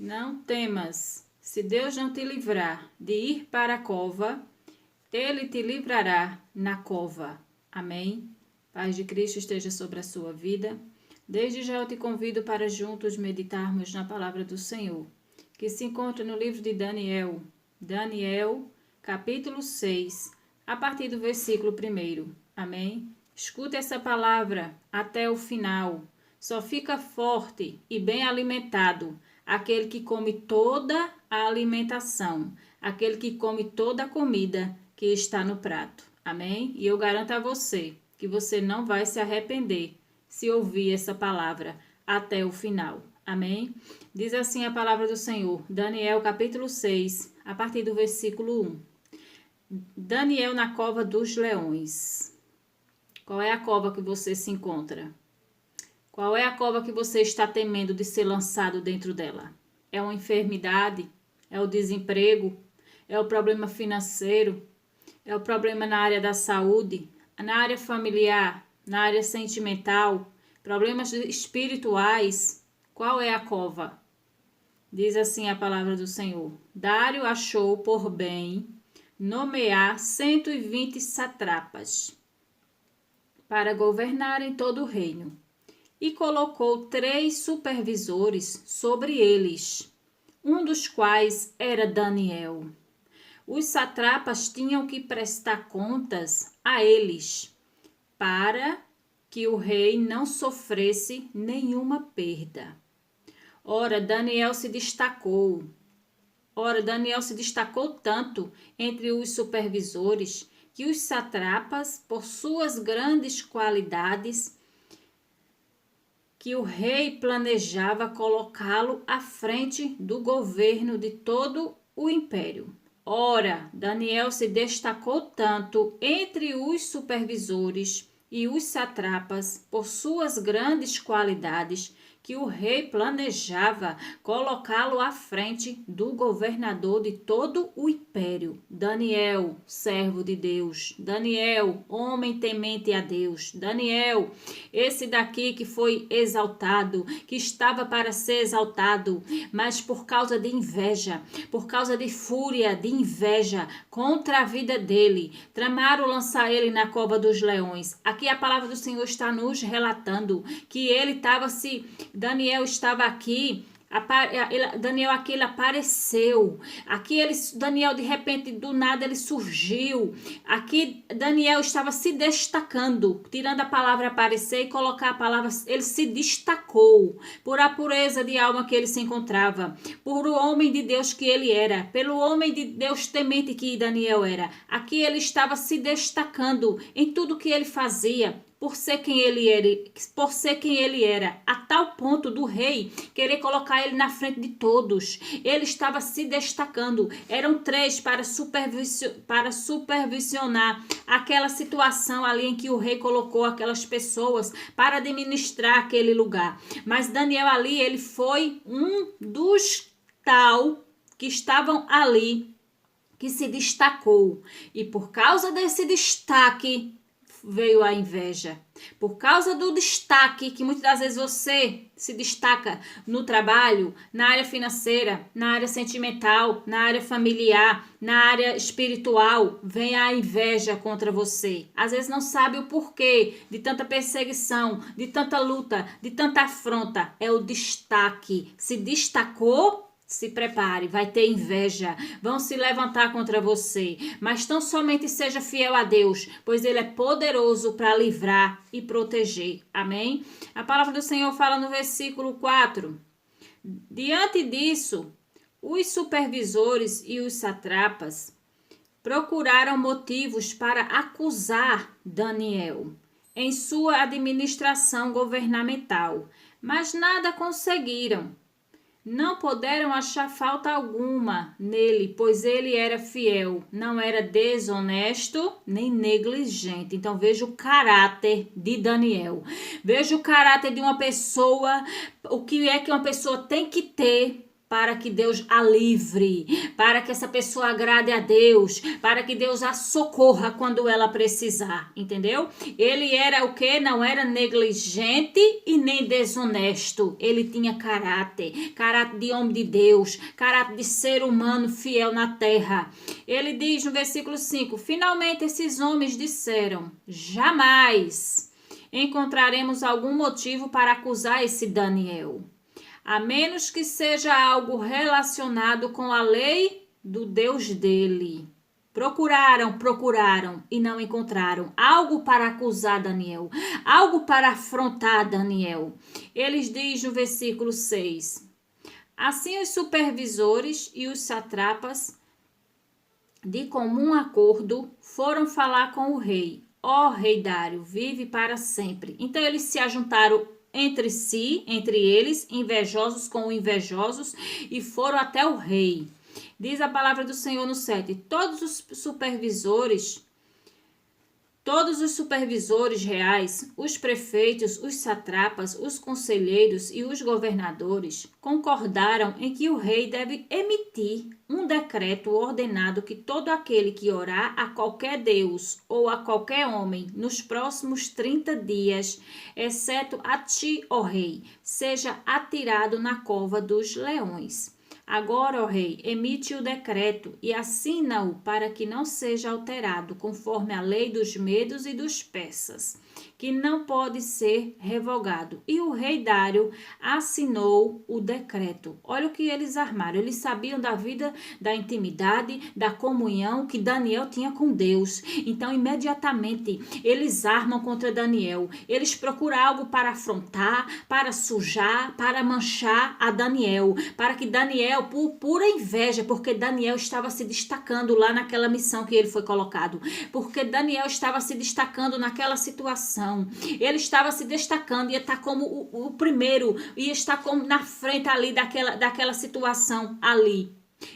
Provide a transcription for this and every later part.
Não temas, se Deus não te livrar de ir para a cova, Ele te livrará na cova. Amém? Paz de Cristo esteja sobre a sua vida. Desde já eu te convido para juntos meditarmos na palavra do Senhor, que se encontra no livro de Daniel. Daniel, capítulo 6, a partir do versículo 1. Amém? Escute essa palavra até o final. Só fica forte e bem alimentado aquele que come toda a alimentação, aquele que come toda a comida que está no prato. Amém? E eu garanto a você que você não vai se arrepender se ouvir essa palavra até o final. Amém? Diz assim a palavra do Senhor, Daniel capítulo 6, a partir do versículo 1. Daniel na cova dos leões. Qual é a cova que você se encontra? Qual é a cova que você está temendo de ser lançado dentro dela? É uma enfermidade? É o desemprego? É o problema financeiro? É o problema na área da saúde? Na área familiar? Na área sentimental? Problemas espirituais? Qual é a cova? Diz assim a palavra do Senhor. Dário achou por bem nomear 120 satrapas para governarem todo o reino, e colocou 3 supervisores sobre eles, um dos quais era Daniel. Os satrapas tinham que prestar contas a eles, para que o rei não sofresse nenhuma perda. Ora, Daniel se destacou tanto entre os supervisores que os satrapas, por suas grandes qualidades, que o rei planejava colocá-lo à frente do governo de todo o império. Ora, Daniel se destacou tanto entre os supervisores e os satrapas por suas grandes qualidades que o rei planejava colocá-lo à frente do governador de todo o império. Daniel, servo de Deus. Daniel, homem temente a Deus. Daniel, esse daqui que foi exaltado, que estava para ser exaltado, mas por causa de inveja, por causa de fúria, de inveja contra a vida dele, tramaram lançar ele na cova dos leões. Aqui a palavra do Senhor está nos relatando que Daniel estava aqui, Daniel aqui ele apareceu, Daniel de repente do nada ele surgiu, aqui Daniel estava se destacando, tirando a palavra aparecer e colocar a palavra, ele se destacou por a pureza de alma que ele se encontrava, por o homem de Deus que ele era, pelo homem de Deus temente que Daniel era. Aqui ele estava se destacando em tudo que ele fazia, por ser quem ele era, a tal ponto do rei querer colocar ele na frente de todos. Ele estava se destacando. Eram 3 para supervisionar aquela situação ali em que o rei colocou aquelas pessoas para administrar aquele lugar. Mas Daniel ali, ele foi um dos tal que estavam ali, que se destacou. E por causa desse destaque, veio a inveja. Por causa do destaque, que muitas das vezes você se destaca no trabalho, na área financeira, na área sentimental, na área familiar, na área espiritual, vem a inveja contra você. Às vezes não sabe o porquê de tanta perseguição, de tanta luta, de tanta afronta. É o destaque. Se destacou, se prepare, vai ter inveja, vão se levantar contra você, mas tão somente seja fiel a Deus, pois Ele é poderoso para livrar e proteger. Amém? A palavra do Senhor fala no versículo 4. Diante disso, os supervisores e os satrapas procuraram motivos para acusar Daniel em sua administração governamental, mas nada conseguiram. Não puderam achar falta alguma nele, pois ele era fiel, não era desonesto nem negligente. Então veja o caráter de Daniel. Veja o caráter de uma pessoa, o que é que uma pessoa tem que ter para que Deus a livre, para que essa pessoa agrade a Deus, para que Deus a socorra quando ela precisar, entendeu? Ele era o quê? Não era negligente e nem desonesto. Ele tinha caráter de homem de Deus, caráter de ser humano fiel na terra. Ele diz no versículo 5, finalmente esses homens disseram, jamais encontraremos algum motivo para acusar esse Daniel, a menos que seja algo relacionado com a lei do Deus dele. Procuraram e não encontraram algo para acusar Daniel, algo para afrontar Daniel. Eles diz no versículo 6, assim os supervisores e os satrapas, de comum acordo, foram falar com o rei. Ó rei Dário, vive para sempre. Então eles se ajuntaram entre si, entre eles, invejosos com invejosos, e foram até o rei. Diz a palavra do Senhor no 7, todos os supervisores reais, os prefeitos, os satrapas, os conselheiros e os governadores concordaram em que o rei deve emitir um decreto ordenado que todo aquele que orar a qualquer deus ou a qualquer homem nos próximos 30 dias, exceto a ti, ó rei, seja atirado na cova dos leões. Agora, ó rei, emite o decreto e assina-o para que não seja alterado, conforme a lei dos medos e dos persas, que não pode ser revogado. E o rei Dário assinou o decreto. Olha o que eles armaram. Eles sabiam da vida, da intimidade, da comunhão que Daniel tinha com Deus. Então, imediatamente, eles armam contra Daniel. Eles procuram algo para afrontar, para sujar, para manchar a Daniel, para que Daniel, por pura inveja, porque Daniel estava se destacando lá naquela missão que ele foi colocado, porque Daniel estava se destacando naquela situação, ele estava se destacando, ia estar como o primeiro, ia estar como na frente ali daquela situação ali.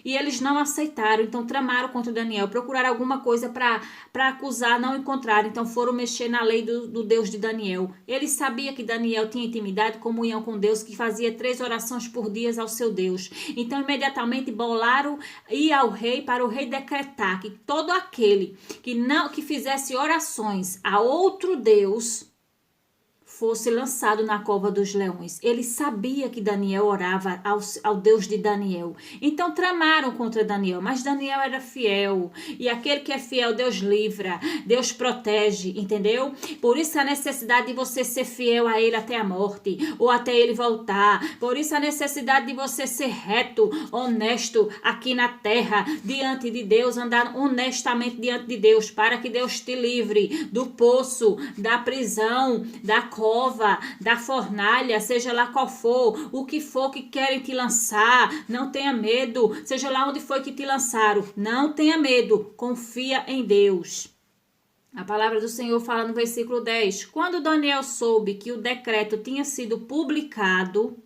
E eles não aceitaram, então tramaram contra Daniel, procuraram alguma coisa para acusar, não encontraram, então foram mexer na lei do Deus de Daniel. Ele sabia que Daniel tinha intimidade, comunhão com Deus, que fazia 3 orações por dia ao seu Deus. Então imediatamente bolaram ir ao rei, para o rei decretar que todo aquele que fizesse orações a outro Deus fosse lançado na cova dos leões. Ele sabia que Daniel orava ao Deus de Daniel. Então tramaram contra Daniel, mas Daniel era fiel. E aquele que é fiel, Deus livra, Deus protege, entendeu? Por isso a necessidade de você ser fiel a ele até a morte, ou até ele voltar. Por isso a necessidade de você ser reto, honesto aqui na terra, diante de Deus, andar honestamente diante de Deus, para que Deus te livre do poço, da prisão, da cova, da fornalha, seja lá qual for, o que for que querem te lançar, não tenha medo, seja lá onde foi que te lançaram, não tenha medo, confia em Deus. A palavra do Senhor fala no versículo 10, quando Daniel soube que o decreto tinha sido publicado,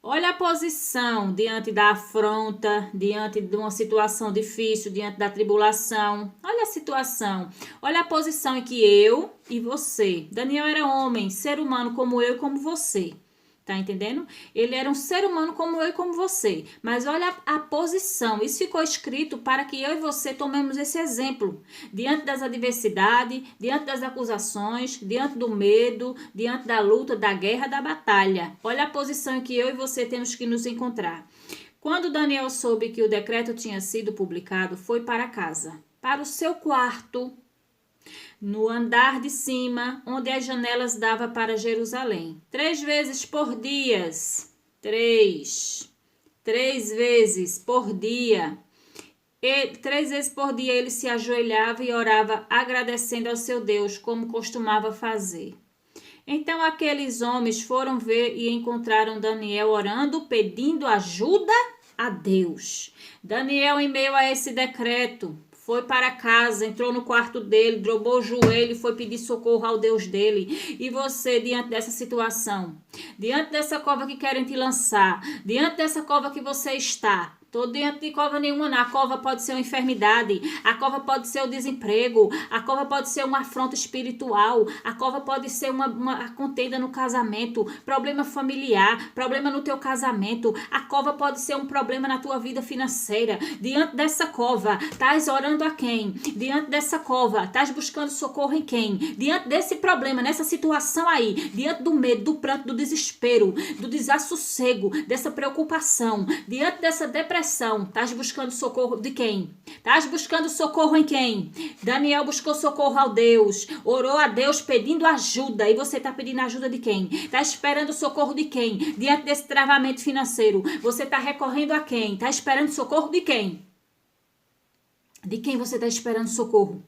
olha a posição diante da afronta, diante de uma situação difícil, diante da tribulação. Olha a situação, olha a posição em que eu e você, Daniel era homem, ser humano como eu e como você. Tá entendendo? Ele era um ser humano como eu e como você. Mas olha a posição. Isso ficou escrito para que eu e você tomemos esse exemplo. Diante das adversidades, diante das acusações, diante do medo, diante da luta, da guerra, da batalha. Olha a posição em que eu e você temos que nos encontrar. Quando Daniel soube que o decreto tinha sido publicado, foi para casa, para o seu quarto, no andar de cima, onde as janelas davam para Jerusalém. 3 vezes por dia. 3 vezes por dia. 3 vezes por dia ele se ajoelhava e orava, agradecendo ao seu Deus, como costumava fazer. Então aqueles homens foram ver e encontraram Daniel orando, pedindo ajuda a Deus. Daniel, em meio a esse decreto, foi para casa, entrou no quarto dele, dobrou o joelho e foi pedir socorro ao Deus dele. E você, diante dessa situação, diante dessa cova que querem te lançar, diante dessa cova que você está, Tô diante de cova nenhuma, não. A cova pode ser uma enfermidade, a cova pode ser o desemprego, a cova pode ser uma afronta espiritual, a cova pode ser uma contenda no casamento, problema familiar, problema no teu casamento, a cova pode ser um problema na tua vida financeira. Diante dessa cova, estás orando a quem? Diante dessa cova, estás buscando socorro em quem? Diante desse problema, nessa situação aí, diante do medo, do pranto, do desespero, do desassossego, dessa preocupação, diante dessa depressão, estás buscando socorro de quem? Estás buscando socorro em quem? Daniel buscou socorro ao Deus, orou a Deus pedindo ajuda. E você está pedindo ajuda de quem? Está esperando socorro de quem? Diante desse travamento financeiro, você está recorrendo a quem? Está esperando socorro de quem? De quem você está esperando socorro?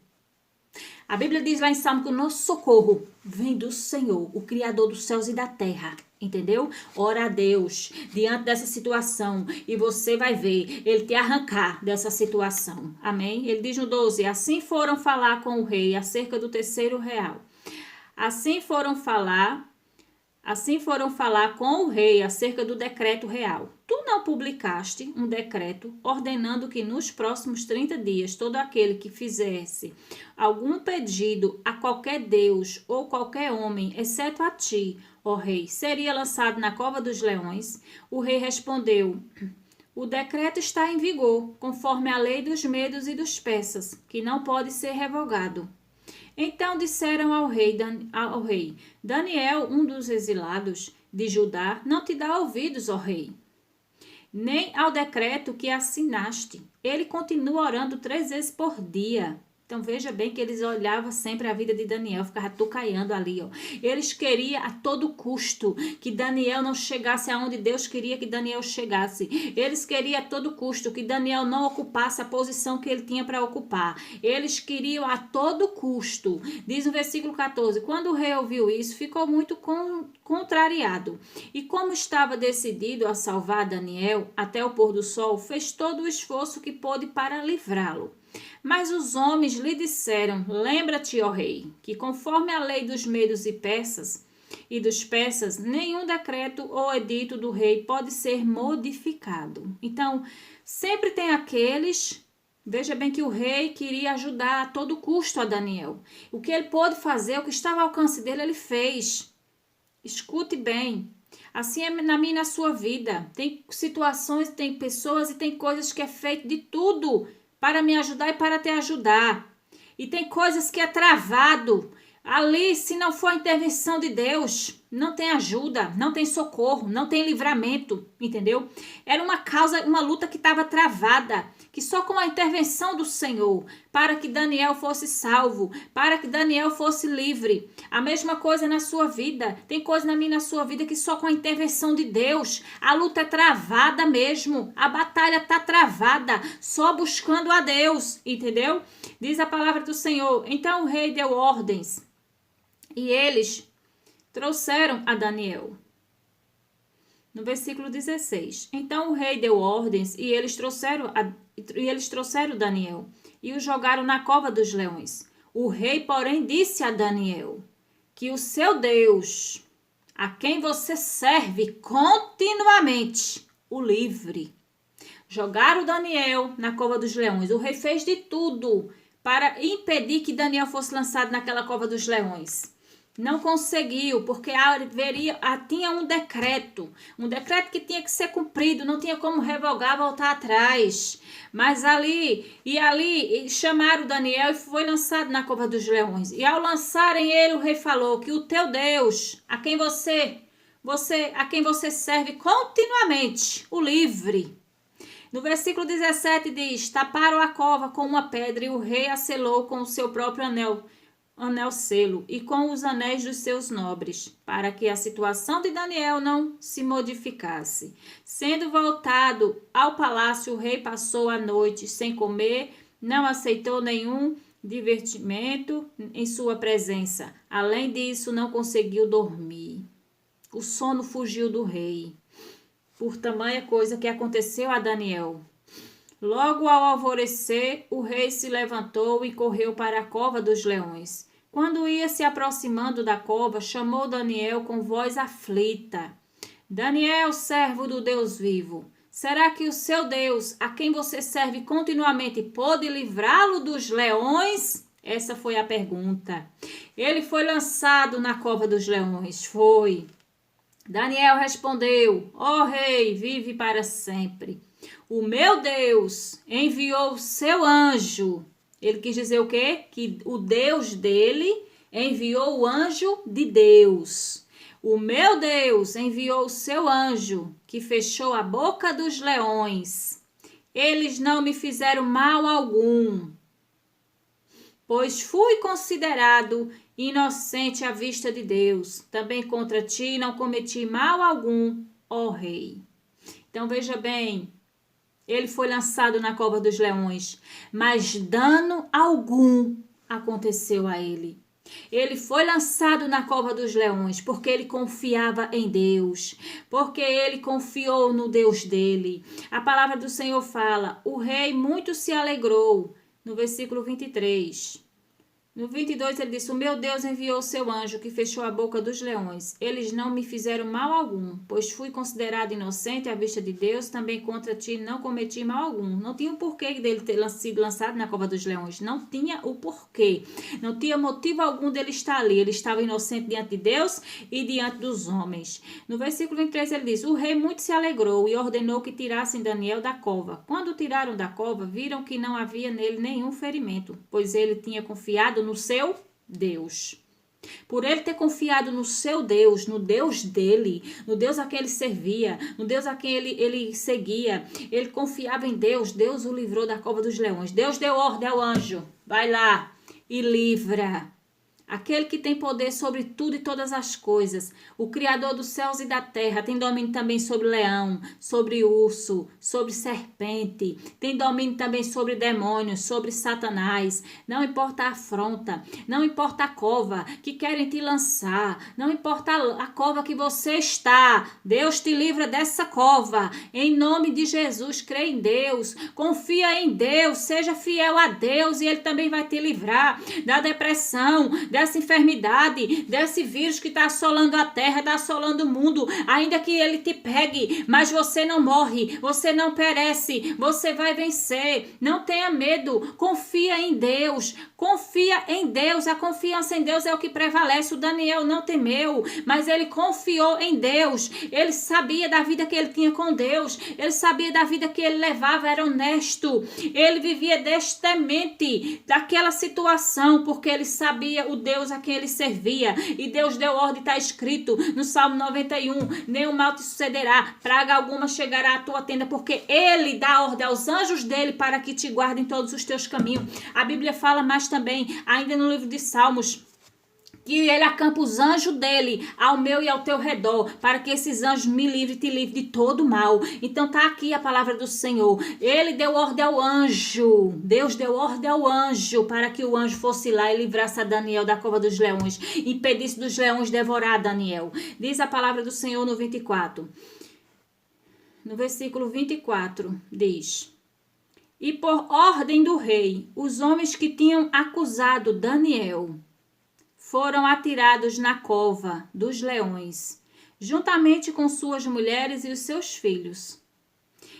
A Bíblia diz lá em Salmo que o nosso socorro vem do Senhor, o Criador dos céus e da terra. Entendeu? Ora a Deus diante dessa situação e você vai ver ele te arrancar dessa situação. Amém? Ele diz no 12, assim foram falar com o rei acerca do terceiro real. Assim foram falar com o rei acerca do decreto real. Tu não publicaste um decreto ordenando que nos próximos 30 dias todo aquele que fizesse algum pedido a qualquer deus ou qualquer homem, exceto a ti, ó rei, seria lançado na cova dos leões? O rei respondeu: o decreto está em vigor, conforme a lei dos medos e dos persas, que não pode ser revogado. Então disseram ao rei, Daniel, um dos exilados de Judá, não te dá ouvidos, ó rei, nem ao decreto que assinaste. Ele continua orando 3 vezes por dia. Então veja bem que eles olhavam sempre a vida de Daniel, ficava tucaiando ali, ó. Eles queriam a todo custo que Daniel não chegasse aonde Deus queria que Daniel chegasse. Eles queriam a todo custo que Daniel não ocupasse a posição que ele tinha para ocupar. Eles queriam a todo custo. Diz no versículo 14, quando o rei ouviu isso, ficou muito contrariado. E como estava decidido a salvar Daniel até o pôr do sol, fez todo o esforço que pôde para livrá-lo. Mas os homens lhe disseram, lembra-te, ó rei, que conforme a lei dos medos e dos persas, nenhum decreto ou edito do rei pode ser modificado. Então, sempre tem aqueles, veja bem que o rei queria ajudar a todo custo a Daniel. O que ele pôde fazer, o que estava ao alcance dele, ele fez. Escute bem. Assim é na minha e na sua vida. Tem situações, tem pessoas e tem coisas que é feito de tudo para me ajudar e para te ajudar. E tem coisas que é travado. Ali, se não for a intervenção de Deus, não tem ajuda, não tem socorro, não tem livramento, entendeu? Era uma causa, uma luta que estava travada, que só com a intervenção do Senhor, para que Daniel fosse salvo, para que Daniel fosse livre. A mesma coisa na sua vida, tem coisa na minha e na sua vida que só com a intervenção de Deus, a luta é travada mesmo, a batalha está travada, só buscando a Deus, entendeu? Diz a palavra do Senhor, então o rei deu ordens, e eles trouxeram a Daniel. No versículo 16. Então o rei deu ordens e eles trouxeram Daniel e o jogaram na cova dos leões. O rei, porém, disse a Daniel que o seu Deus, a quem você serve continuamente, o livre. Jogaram Daniel na cova dos leões. O rei fez de tudo para impedir que Daniel fosse lançado naquela cova dos leões. Não conseguiu, porque tinha um decreto que tinha que ser cumprido, não tinha como revogar, voltar atrás. Mas ali chamaram Daniel e foi lançado na cova dos leões. E ao lançarem ele, o rei falou que o teu Deus, a quem você serve continuamente, o livre. No versículo 17 diz, taparam a cova com uma pedra e o rei a selou com o seu próprio anel selo e com os anéis dos seus nobres, para que a situação de Daniel não se modificasse. Sendo voltado ao palácio, o rei passou a noite sem comer, não aceitou nenhum divertimento em sua presença. Além disso, não conseguiu dormir. O sono fugiu do rei, por tamanha coisa que aconteceu a Daniel. Logo ao alvorecer, o rei se levantou e correu para a cova dos leões. Quando ia se aproximando da cova, chamou Daniel com voz aflita. Daniel, servo do Deus vivo, Será que o seu Deus, a quem você serve continuamente, pôde livrá-lo dos leões? Essa foi a pergunta. Ele foi lançado na cova dos leões. Foi. Daniel respondeu: ó rei, vive para sempre. O meu Deus enviou o seu anjo. Ele quis dizer o quê? Que o Deus dele enviou o anjo de Deus. O meu Deus enviou o seu anjo, que fechou a boca dos leões. Eles não me fizeram mal algum, pois fui considerado inocente à vista de Deus. Também contra ti não cometi mal algum, ó rei. Então veja bem, ele foi lançado na cova dos leões, mas dano algum aconteceu a ele. Ele foi lançado na cova dos leões porque ele confiava em Deus, porque ele confiou no Deus dele. A palavra do Senhor fala: o rei muito se alegrou, no versículo 23. No 22 ele disse: o meu Deus enviou o seu anjo que fechou a boca dos leões. Eles não me fizeram mal algum, pois fui considerado inocente à vista de Deus. Também contra ti não cometi mal algum. Não tinha o porquê dele ter sido lançado na cova dos leões. Não tinha o porquê. Não tinha motivo algum dele estar ali. Ele estava inocente diante de Deus e diante dos homens. No versículo 23 ele diz: o rei muito se alegrou e ordenou que tirassem Daniel da cova. Quando o tiraram da cova, viram que não havia nele nenhum ferimento, pois ele tinha confiado no seu Deus. Por ele ter confiado no seu Deus, no Deus dele, no Deus a quem ele servia, no Deus a quem ele seguia, ele confiava em Deus. Deus o livrou da cova dos leões. Deus deu ordem ao anjo: vai lá e livra. Aquele que tem poder sobre tudo e todas as coisas, o Criador dos céus e da terra, tem domínio também sobre leão, sobre urso, sobre serpente, tem domínio também sobre demônios, sobre Satanás. Não importa a afronta, não importa a cova que querem te lançar, não importa a cova que você está, Deus te livra dessa cova. Em nome de Jesus, crê em Deus, confia em Deus, seja fiel a Deus e Ele também vai te livrar da depressão, dessa enfermidade, desse vírus que está assolando a terra, está assolando o mundo. Ainda que ele te pegue, mas você não morre, você não perece, você vai vencer. Não tenha medo, confia em Deus, confia em Deus. A confiança em Deus é o que prevalece. O Daniel não temeu, mas ele confiou em Deus. Ele sabia da vida que ele tinha com Deus, ele sabia da vida que ele levava, era honesto, ele vivia destemente daquela situação, porque ele sabia o Deus a quem ele servia. E Deus deu ordem, está escrito no Salmo 91, nenhum mal te sucederá, praga alguma chegará à tua tenda, porque ele dá ordem aos anjos dele para que te guardem todos os teus caminhos. A Bíblia fala mais também, ainda no livro de Salmos, que ele acampa os anjos dele ao meu e ao teu redor, para que esses anjos me livrem e te livrem de todo mal. Então tá aqui a palavra do Senhor. Ele deu ordem ao anjo, Deus deu ordem ao anjo para que o anjo fosse lá e livrasse a Daniel da cova dos leões, impedisse dos leões devorar Daniel. Diz a palavra do Senhor no 24. No versículo 24 diz: e por ordem do rei, os homens que tinham acusado Daniel foram atirados na cova dos leões, juntamente com suas mulheres e os seus filhos.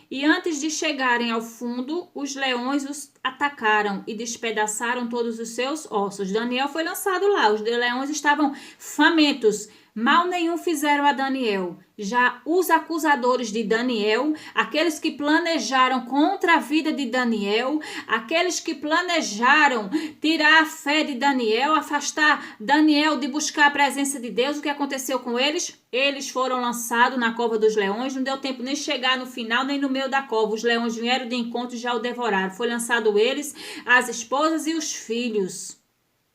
E antes de chegarem ao fundo, os leões os atacaram e despedaçaram todos os seus ossos. Daniel foi lançado lá, os leões estavam famintos. Mal nenhum fizeram a Daniel. Já os acusadores de Daniel, aqueles que planejaram contra a vida de Daniel, aqueles que planejaram tirar a fé de Daniel, afastar Daniel de buscar a presença de Deus, o que aconteceu com eles? Eles foram lançados na cova dos leões, não deu tempo nem chegar no final, nem no meio da cova. Os leões vieram de encontro e já o devoraram. Foi lançado eles, as esposas e os filhos.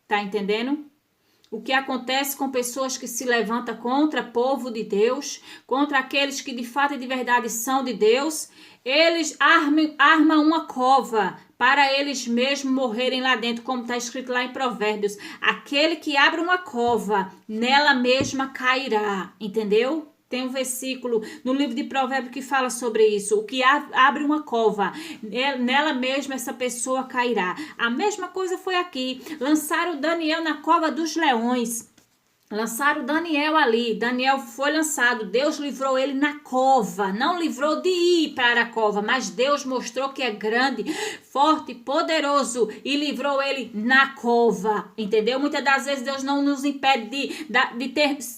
Tá entendendo? O que acontece com pessoas que se levantam contra o povo de Deus, contra aqueles que de fato e de verdade são de Deus, eles armam uma cova para eles mesmos morrerem lá dentro, como está escrito lá em Provérbios. Aquele que abre uma cova, nela mesma cairá, entendeu? Tem um versículo no livro de Provérbios que fala sobre isso. O que abre uma cova, nela mesma essa pessoa cairá. A mesma coisa foi aqui. Lançaram Daniel na cova dos leões. Lançaram Daniel ali. Daniel foi lançado. Deus livrou ele na cova. Não livrou de ir para a cova, mas Deus mostrou que é grande, forte, poderoso e livrou ele na cova. Entendeu? Muitas das vezes Deus não nos impede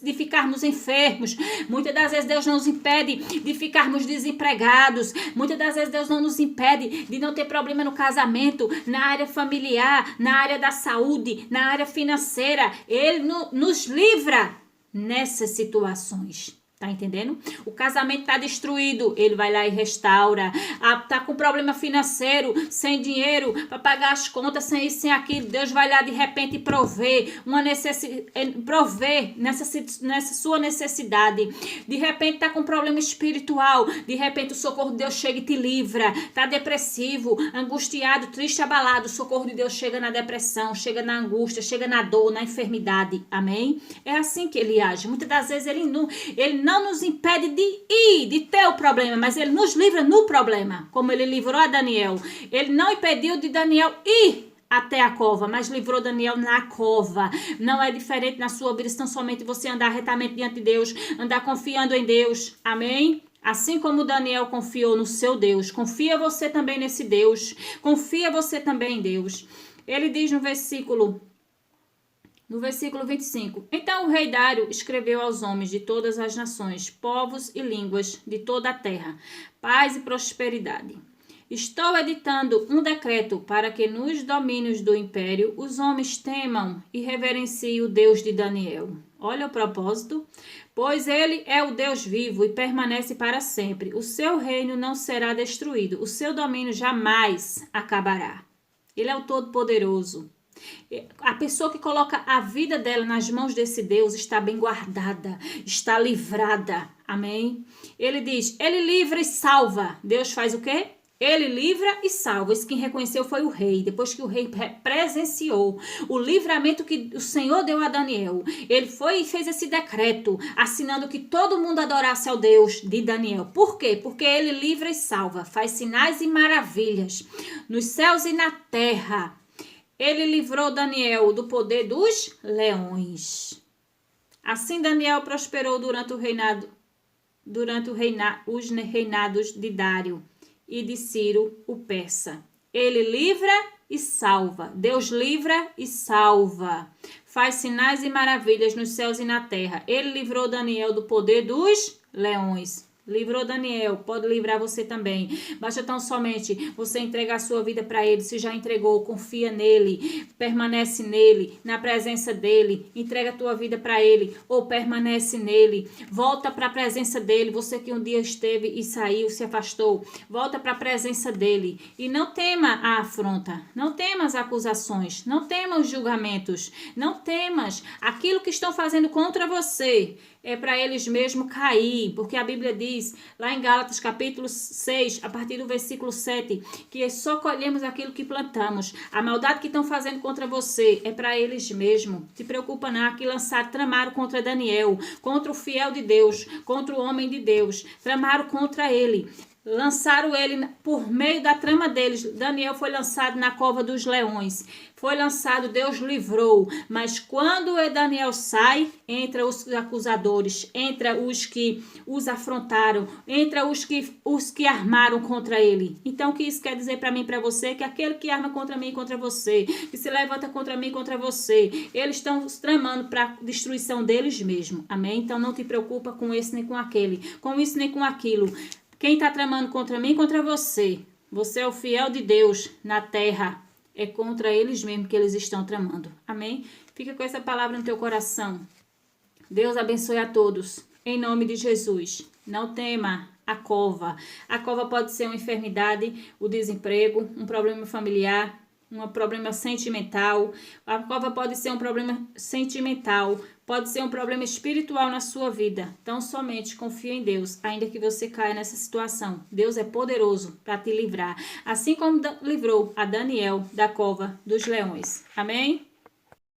de ficarmos enfermos. Muitas das vezes Deus não nos impede de ficarmos desempregados. Muitas das vezes Deus não nos impede de não ter problema no casamento, na área familiar, na área da saúde, na área financeira. Ele nos livra nessas situações. Tá entendendo? O casamento tá destruído, ele vai lá e restaura. Tá com problema financeiro, sem dinheiro para pagar as contas, sem isso, sem aquilo. Deus vai lá de repente prover nessa sua necessidade. De repente tá com problema espiritual, de repente o socorro de Deus chega e te livra. Tá depressivo, angustiado, triste, abalado. O socorro de Deus chega na depressão, chega na angústia, chega na dor, na enfermidade. Amém? É assim que ele age. Muitas das vezes ele não nos impede de ter o problema, mas ele nos livra no problema, como ele livrou a Daniel. Ele não impediu de Daniel ir até a cova, mas livrou Daniel na cova. Não é diferente na sua vida, então somente você andar retamente diante de Deus, andar confiando em Deus. Amém? Assim como Daniel confiou no seu Deus, confia você também nesse Deus, confia você também em Deus. Ele diz no versículo 25. Então o rei Dário escreveu aos homens de todas as nações, povos e línguas de toda a terra, paz e prosperidade. Estou editando um decreto para que nos domínios do império os homens temam e reverenciem o Deus de Daniel. Olha o propósito. Pois ele é o Deus vivo e permanece para sempre. O seu reino não será destruído, o seu domínio jamais acabará. Ele é o Todo-Poderoso. A pessoa que coloca a vida dela nas mãos desse Deus está bem guardada, está livrada. Amém? Ele diz, ele livra e salva. Deus faz o quê? Ele livra e salva. Esse quem reconheceu foi o rei. Depois que o rei presenciou o livramento que o Senhor deu a Daniel, ele foi e fez esse decreto, assinando que todo mundo adorasse ao Deus de Daniel. Por quê? Porque ele livra e salva, faz sinais e maravilhas nos céus e na terra. Ele livrou Daniel do poder dos leões. Assim Daniel prosperou durante os reinados de Dário e de Ciro, o persa. Ele livra e salva. Deus livra e salva. Faz sinais e maravilhas nos céus e na terra. Ele livrou Daniel do poder dos leões. Livrou Daniel, pode livrar você também. Basta tão somente você entregar a sua vida para ele. Se já entregou, confia nele, permanece nele, na presença dele. Entrega a tua vida para ele ou permanece nele. Volta para a presença dele. Você que um dia esteve e saiu, se afastou. Volta para a presença dele. E não tema a afronta, não tema as acusações, não tema os julgamentos, não temas aquilo que estão fazendo contra você. É para eles mesmo cair, porque a Bíblia diz, lá em Gálatas capítulo 6, a partir do versículo 7, que só colhemos aquilo que plantamos. A maldade que estão fazendo contra você é para eles mesmo. Se preocupa não, que tramaram contra Daniel, contra o fiel de Deus, contra o homem de Deus, tramaram contra ele. Lançaram ele por meio da trama deles. Daniel foi lançado na cova dos leões. Foi lançado, Deus livrou. Mas quando Daniel sai, entra os acusadores, entra os que os afrontaram, entra os que armaram contra ele. Então o que isso quer dizer para mim e para você? Que aquele que arma contra mim e contra você, que se levanta contra mim e contra você, eles estão tramando para a destruição deles mesmos. Amém? Então não te preocupa com esse nem com aquele, com isso nem com aquilo. Quem está tramando contra mim e contra você? Você é o fiel de Deus na terra. É contra eles mesmo que eles estão tramando. Amém? Fica com essa palavra no teu coração. Deus abençoe a todos. Em nome de Jesus. Não tema a cova. A cova pode ser uma enfermidade, o desemprego, um problema familiar, um problema sentimental. A cova pode ser um problema sentimental, pode ser um problema espiritual na sua vida. Então, somente confia em Deus, ainda que você caia nessa situação. Deus é poderoso para te livrar, assim como livrou a Daniel da cova dos leões. Amém?